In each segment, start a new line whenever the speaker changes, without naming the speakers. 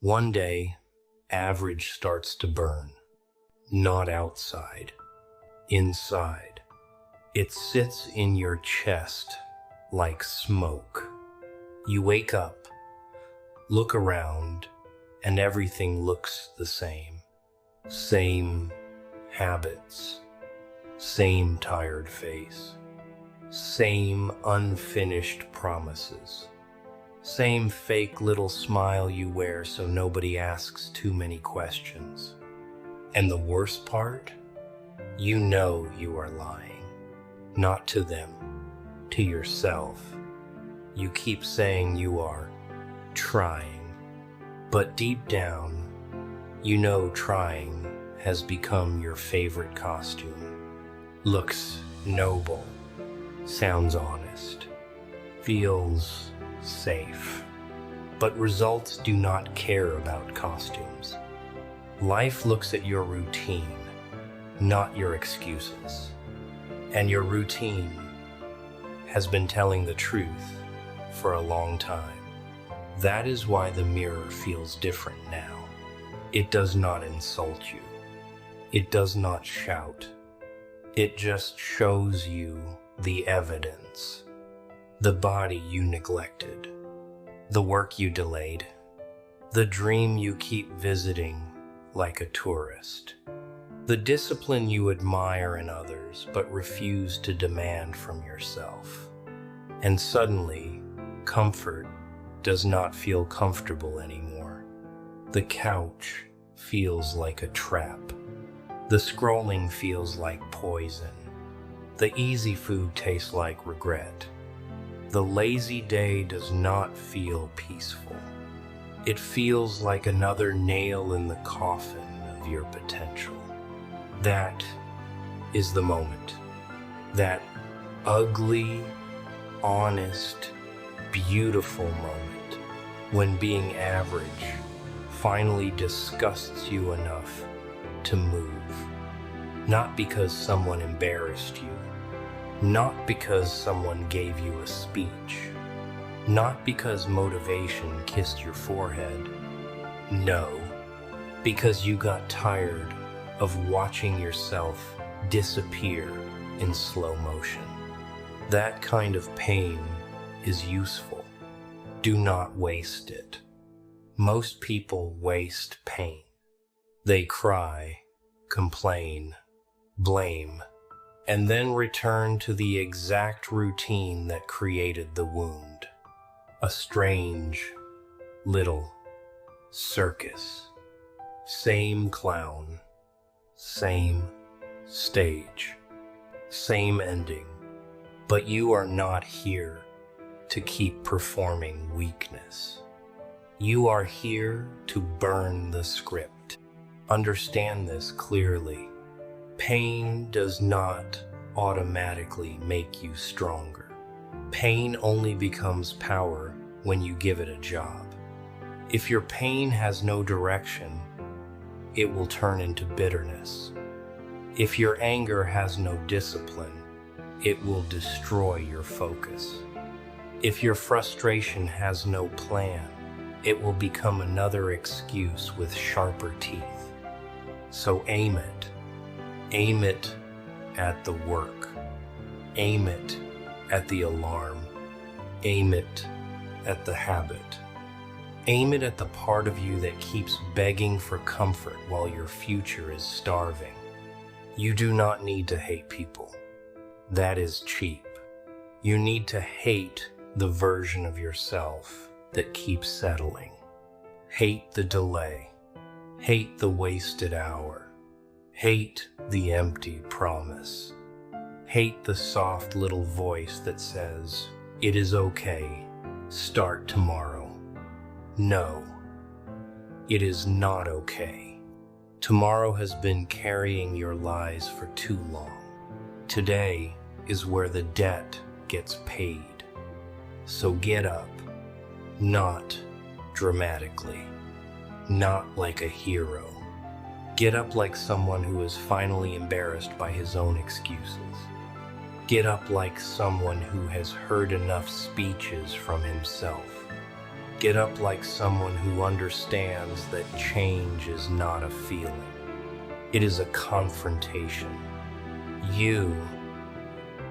One day, average starts to burn. Not outside, inside. It sits in your chest like smoke. You wake up, look around, and everything looks the same. Same habits, same tired face, same unfinished promises, same fake little smile you wear so nobody asks too many questions. And the worst part? You know you are lying. Not to them, to yourself. You keep saying you are trying, but deep down, you know trying has become your favorite costume. Looks noble, sounds honest, feels safe. But results do not care about costumes. Life looks at your routine, not your excuses. And your routine has been telling the truth for a long time. That is why the mirror feels different now. It does not insult you. It does not shout. It just shows you the evidence. The body you neglected. The work you delayed. The dream you keep visiting like a tourist. The discipline you admire in others but refuse to demand from yourself. And suddenly, comfort does not feel comfortable anymore. The couch feels like a trap. The scrolling feels like poison. The easy food tastes like regret. The lazy day does not feel peaceful. It feels like another nail in the coffin of your potential. That is the moment. That ugly, honest, beautiful moment when being average finally disgusts you enough to move. Not because someone embarrassed you. Not because someone gave you a speech. Not because motivation kissed your forehead. No, because you got tired of watching yourself disappear in slow motion. That kind of pain is useful. Do not waste it. Most people waste pain. They cry, complain, blame, and then return to the exact routine that created the wound. A strange, little circus. Same clown, same stage, same ending. But you are not here to keep performing weakness. You are here to burn the script. Understand this clearly. Pain does not automatically make you stronger. Pain only becomes power when you give it a job. If your pain has no direction, it will turn into bitterness. If your anger has no discipline, it will destroy your focus. If your frustration has no plan, it will become another excuse with sharper teeth. So aim it. Aim it at the work. Aim it at the alarm. Aim it at the habit. Aim it at the part of you that keeps begging for comfort while your future is starving. You do not need to hate people. That is cheap. You need to hate the version of yourself that keeps settling. Hate the delay. Hate the wasted hour. Hate the empty promise. Hate the soft little voice that says, "It is okay. Start tomorrow." No, it is not okay. Tomorrow has been carrying your lies for too long. Today is where the debt gets paid. So get up, not dramatically, not like a hero. Get up like someone who is finally embarrassed by his own excuses. Get up like someone who has heard enough speeches from himself. Get up like someone who understands that change is not a feeling. It is a confrontation. You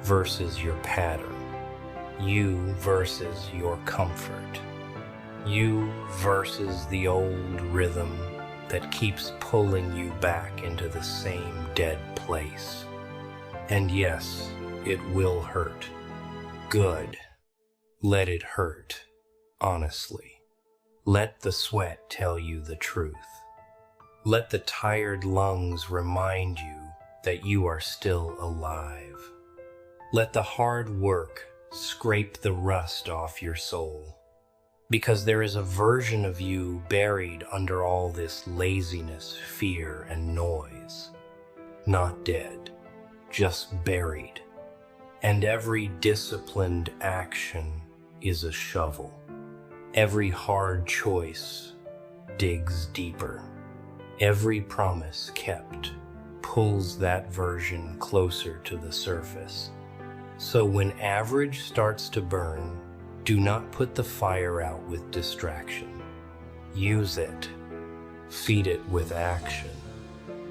versus your pattern. You versus your comfort. You versus the old rhythm that keeps pulling you back into the same dead place. And yes, it will hurt. Good. Let it hurt, honestly. Let the sweat tell you the truth. Let the tired lungs remind you that you are still alive. Let the hard work scrape the rust off your soul. Because there is a version of you buried under all this laziness, fear, and noise. Not dead, just buried. And every disciplined action is a shovel. Every hard choice digs deeper. Every promise kept pulls that version closer to the surface. So when average starts to burn, do not put the fire out with distraction. Use it. Feed it with action.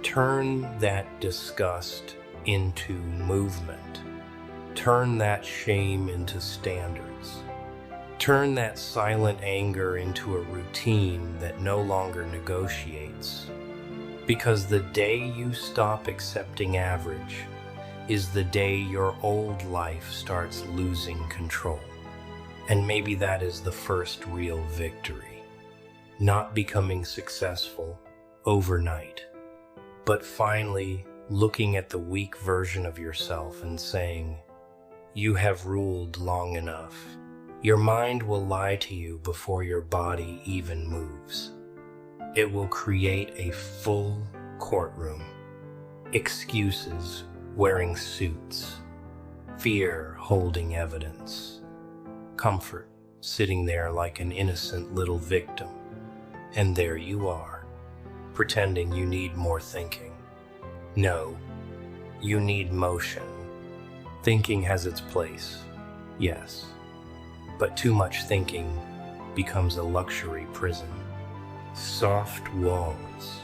Turn that disgust into movement. Turn that shame into standards. Turn that silent anger into a routine that no longer negotiates. Because the day you stop accepting average is the day your old life starts losing control. And maybe that is the first real victory. Not becoming successful overnight, but finally looking at the weak version of yourself and saying, "You have ruled long enough." Your mind will lie to you before your body even moves. It will create a full courtroom. Excuses wearing suits. Fear holding evidence. Comfort sitting there like an innocent little victim. And there you are, pretending you need more thinking. No, you need motion. Thinking has its place, yes. But too much thinking becomes a luxury prison. Soft walls,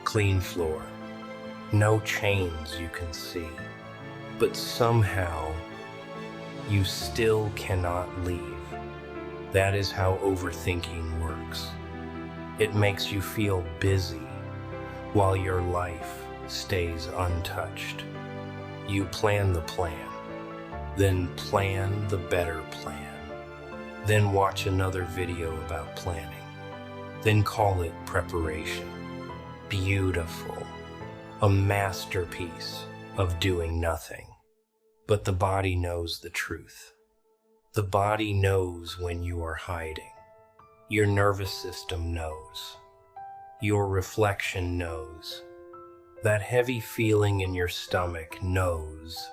clean floor, no chains you can see. But somehow, you still cannot leave. That is how overthinking works. It makes you feel busy while your life stays untouched. You plan the plan, then plan the better plan. Then watch another video about planning. Then call it preparation. Beautiful. A masterpiece of doing nothing. But the body knows the truth. The body knows when you are hiding. Your nervous system knows. Your reflection knows. That heavy feeling in your stomach knows.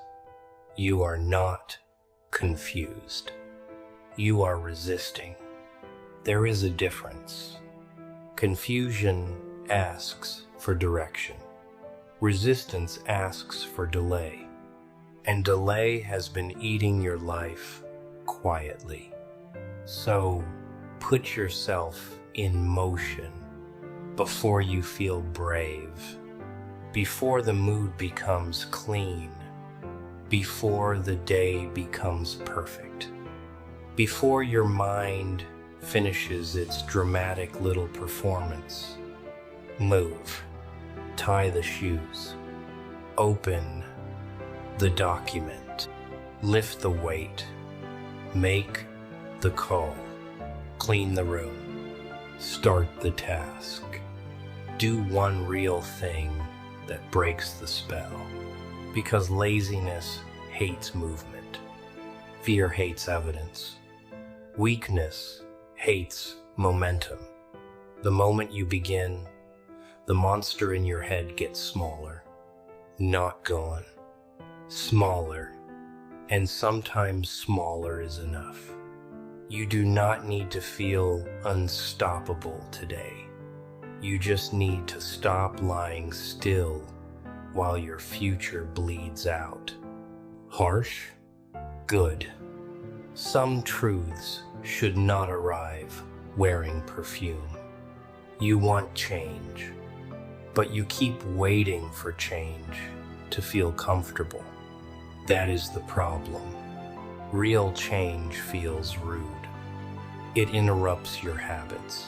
You are not confused. You are resisting. There is a difference. Confusion asks for direction. Resistance asks for delay. And delay has been eating your life quietly. So put yourself in motion before you feel brave, before the mood becomes clean, before the day becomes perfect. Before your mind finishes its dramatic little performance. Move. Tie the shoes. Open the document. Lift the weight. Make the call. Clean the room. Start the task. Do one real thing that breaks the spell. Because laziness hates movement. Fear hates evidence. Weakness hates momentum. The moment you begin, the monster in your head gets smaller. Not gone. Smaller. And sometimes smaller is enough. You do not need to feel unstoppable today. You just need to stop lying still while your future bleeds out. Harsh? Good. Some truths should not arrive wearing perfume. You want change, but you keep waiting for change to feel comfortable. That is the problem. Real change feels rude. It interrupts your habits.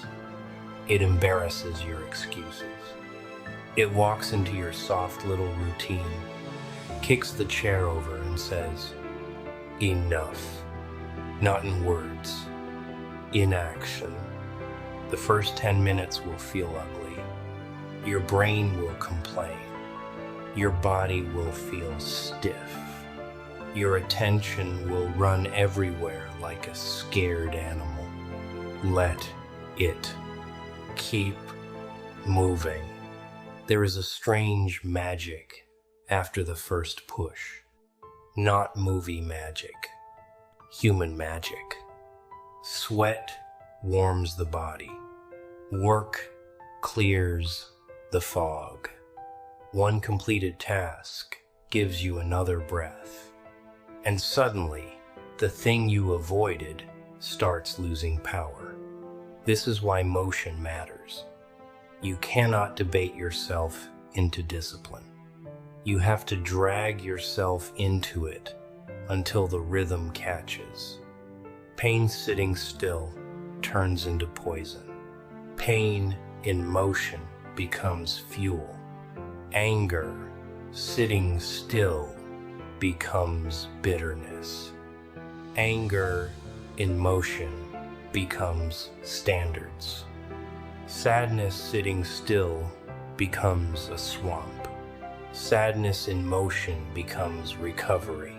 It embarrasses your excuses. It walks into your soft little routine, kicks the chair over and says, enough. Not in words, in action. The first 10 minutes will feel ugly. Your brain will complain. Your body will feel stiff. Your attention will run everywhere like a scared animal. Let it. Keep moving. There is a strange magic after the first push. Not movie magic. Human magic. Sweat warms the body. Work clears the fog. One completed task gives you another breath. And suddenly, the thing you avoided starts losing power. This is why motion matters. You cannot debate yourself into discipline. You have to drag yourself into it until the rhythm catches. Pain sitting still turns into poison. Pain in motion becomes fuel. Anger sitting still becomes bitterness. Anger in motion becomes standards. Sadness sitting still becomes a swamp. Sadness in motion becomes recovery.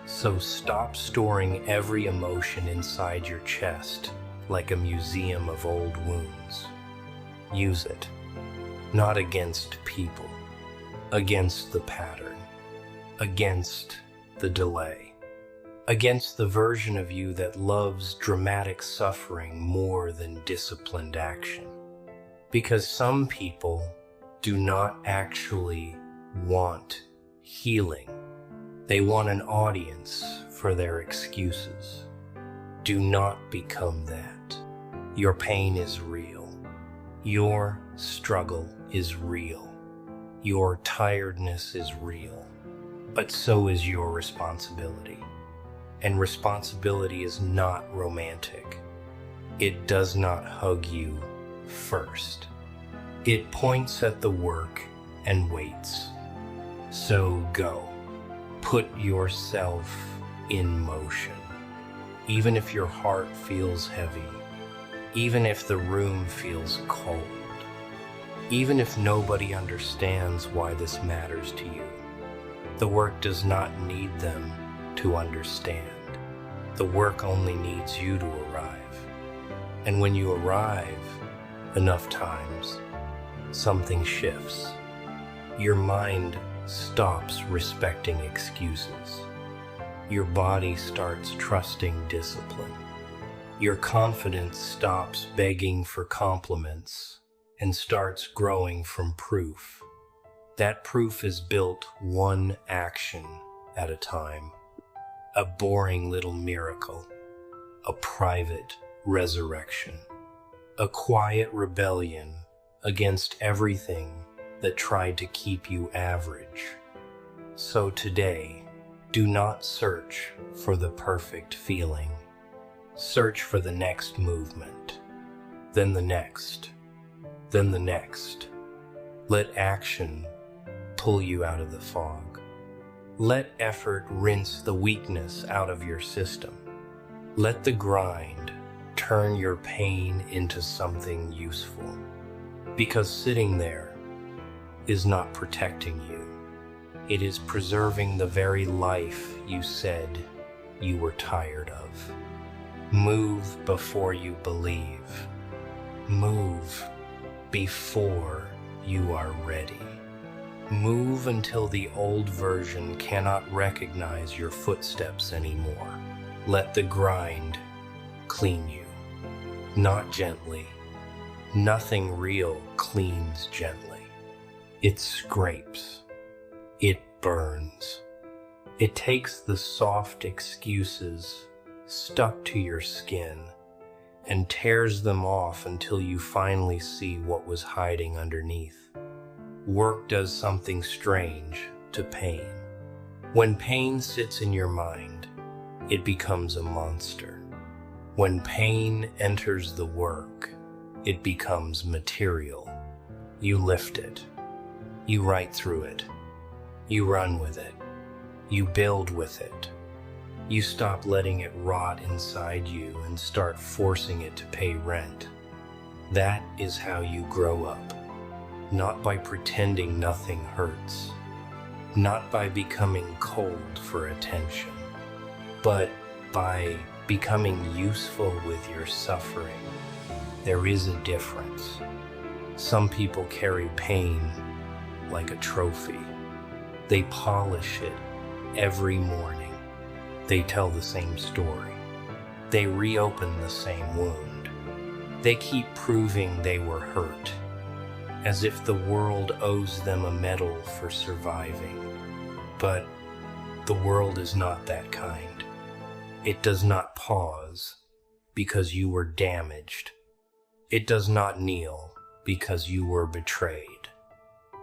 So stop storing every emotion inside your chest like a museum of old wounds. Use it, not against people, against the pattern, against the delay, against the version of you that loves dramatic suffering more than disciplined action. Because some people do not actually want healing. They want an audience for their excuses. Do not become that. Your pain is real. Your struggle is real. Your tiredness is real. But so is your responsibility. And responsibility is not romantic. It does not hug you first. It points at the work and waits. So go. Put yourself in motion. Even if your heart feels heavy, even if the room feels cold, even if nobody understands why this matters to you, the work does not need them to understand. The work only needs you to arrive. And when you arrive enough times, something shifts. Your mind stops respecting excuses. Your body starts trusting discipline. Your confidence stops begging for compliments and starts growing from proof. That proof is built one action at a time. A boring little miracle. A private resurrection. A quiet rebellion against everything that tried to keep you average. So today, do not search for the perfect feeling. Search for the next movement, then the next, then the next. Let action pull you out of the fog. Let effort rinse the weakness out of your system. Let the grind turn your pain into something useful. Because sitting there is not protecting you. It is preserving the very life you said you were tired of. Move before you believe. Move before you are ready. Move until the old version cannot recognize your footsteps anymore. Let the grind clean you. Not gently. Nothing real cleans gently. It scrapes. It burns. It takes the soft excuses stuck to your skin and tears them off until you finally see what was hiding underneath. Work does something strange to pain. When pain sits in your mind, it becomes a monster. When pain enters the work, it becomes material. You lift it. You write through it. You run with it. You build with it. You stop letting it rot inside you and start forcing it to pay rent. That is how you grow up. Not by pretending nothing hurts. Not by becoming cold for attention. But by becoming useful with your suffering. There is a difference. Some people carry pain like a trophy. They polish it every morning. They tell the same story. They reopen the same wound. They keep proving they were hurt, as if the world owes them a medal for surviving. But the world is not that kind. It does not pause because you were damaged. It does not kneel because you were betrayed.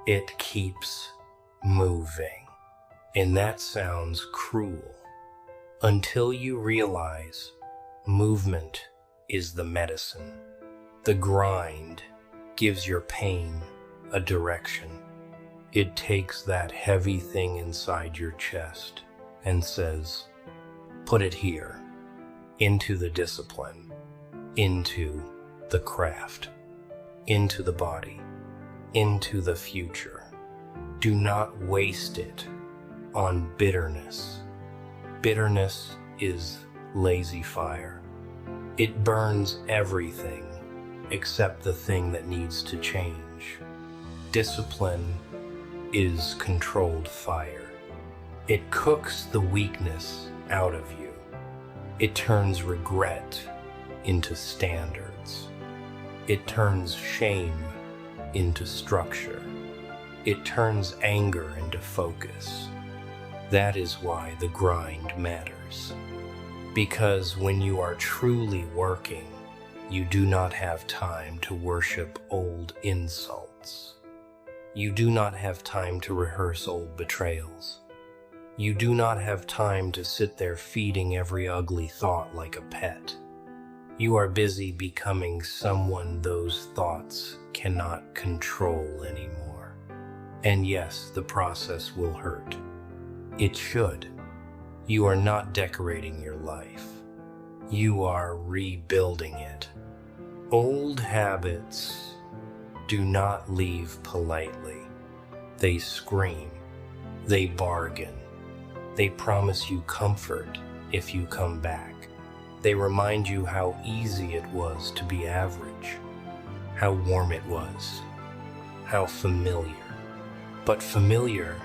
It keeps moving. And that sounds cruel. Until you realize movement is the medicine. The grind gives your pain a direction. It takes that heavy thing inside your chest and says, put it here, into the discipline, into the craft, into the body, into the future. Do not waste it on bitterness. Bitterness is lazy fire. It burns everything except the thing that needs to change. Discipline is controlled fire. It cooks the weakness out of you. It turns regret into standards. It turns shame into structure. It turns anger into focus. That is why the grind matters. Because when you are truly working, you do not have time to worship old insults. You do not have time to rehearse old betrayals. You do not have time to sit there feeding every ugly thought like a pet. You are busy becoming someone those thoughts cannot control anymore. And yes, the process will hurt. It should. You are not decorating your life. You are rebuilding it. Old habits do not leave politely. They scream. They bargain. They promise you comfort if you come back. They remind you how easy it was to be average, how warm it was, how familiar. But familiar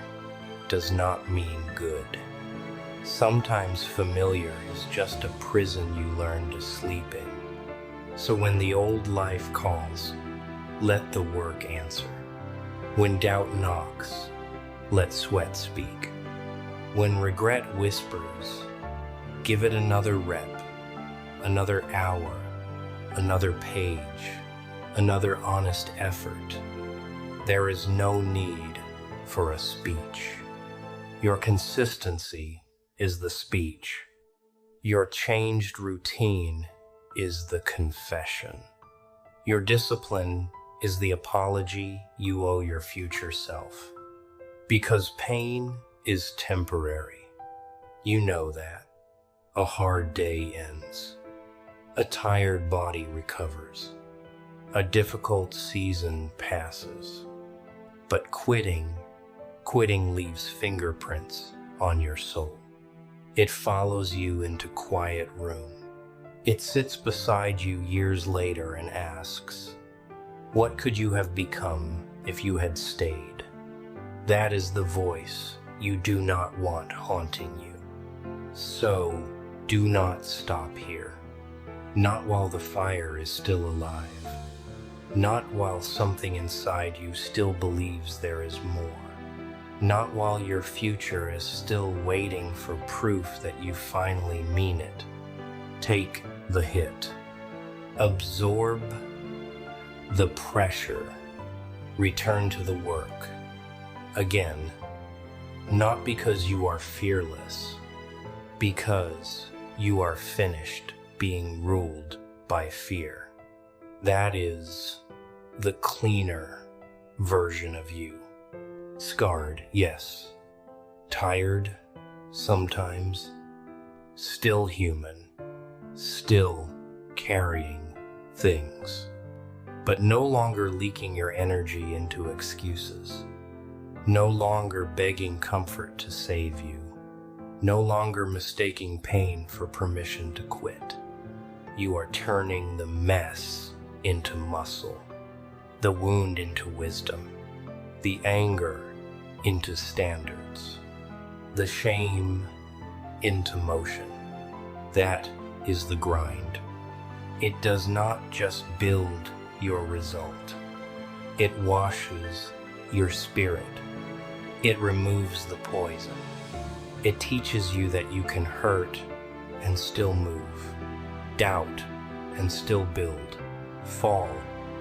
does not mean good. Sometimes familiar is just a prison you learn to sleep in. So when the old life calls, let the work answer. When doubt knocks, let sweat speak. When regret whispers, give it another rep, another hour, another page, another honest effort. There is no need for a speech. Your consistency is the speech. Your changed routine is the confession. Your discipline is the apology you owe your future self. Because pain is temporary. You know that. A hard day ends. A tired body recovers. A difficult season passes. But quitting leaves fingerprints on your soul. It follows you into quiet room. It sits beside you years later and asks, what could you have become if you had stayed? That is the voice you do not want haunting you. So do not stop here. Not while the fire is still alive. Not while something inside you still believes there is more. Not while your future is still waiting for proof that you finally mean it. Take the hit. Absorb the pressure. Return to the work. Again, not because you are fearless, because you are finished being ruled by fear. That is the cleaner version of you. Scarred, yes. Tired, sometimes. Still human. Still carrying things. But no longer leaking your energy into excuses. No longer begging comfort to save you. No longer mistaking pain for permission to quit. You are turning the mess into muscle, the wound into wisdom, the anger into standards, the shame into motion. That is the grind. It does not just build your result. It washes your spirit. It removes the poison. It teaches you that you can hurt and still move, doubt and still build, fall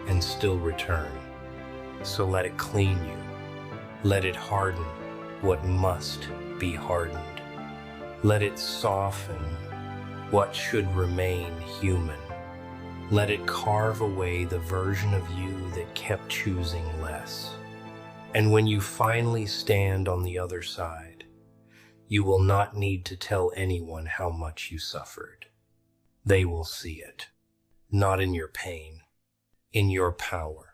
and still return. So let it clean you. Let it harden what must be hardened. Let it soften what should remain human. Let it carve away the version of you that kept choosing less. And when you finally stand on the other side, you will not need to tell anyone how much you suffered. They will see it, not in your pain, in your power.